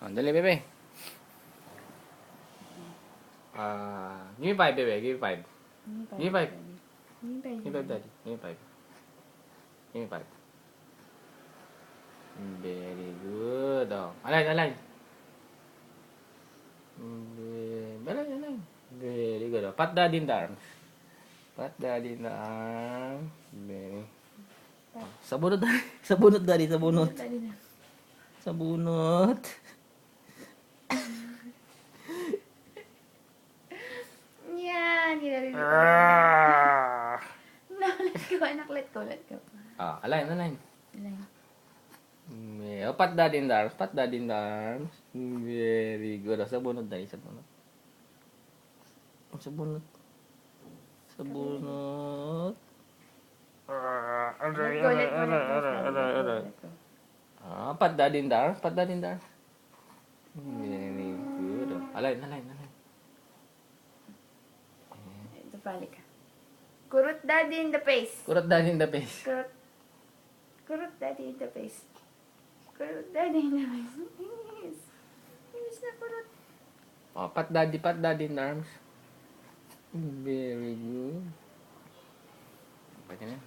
Oh, dali, bebe. Give me five, bebe. Give me five. Give me five. Give me five, daddy. Give me five. Give me five. Very good. Oh, align, align. Align, align. Very good. Oh, pat daddy in the arms. Pat daddy in the arms. Very. Oh, sa bunot, daddy. Sa bunot, daddy. Sa bunot. Sa bunot. Yan, nilalili ko. Ah! No, let go, anak, let go, let go. Ah, align, align. Align. Oh, pat daddy in the arms. Pat daddy in the arms. Very good. Oh, sa bunot, daddy. Sa bunot. Oh, sa bunot. Sa bunot. Let go, let go, let go, let go. Ah, pat daddy in the arms. Pat daddy in the arms. Very good. Oh, align, align, align. Ito, balik ka. Kurot daddy in the face. Kurot daddy in the face. Kurot. Kurot daddy in the face. Kurot daddy in the face. Yes. Yes na kurot. Oh, pat daddy in the arms. Very good. Pwede na.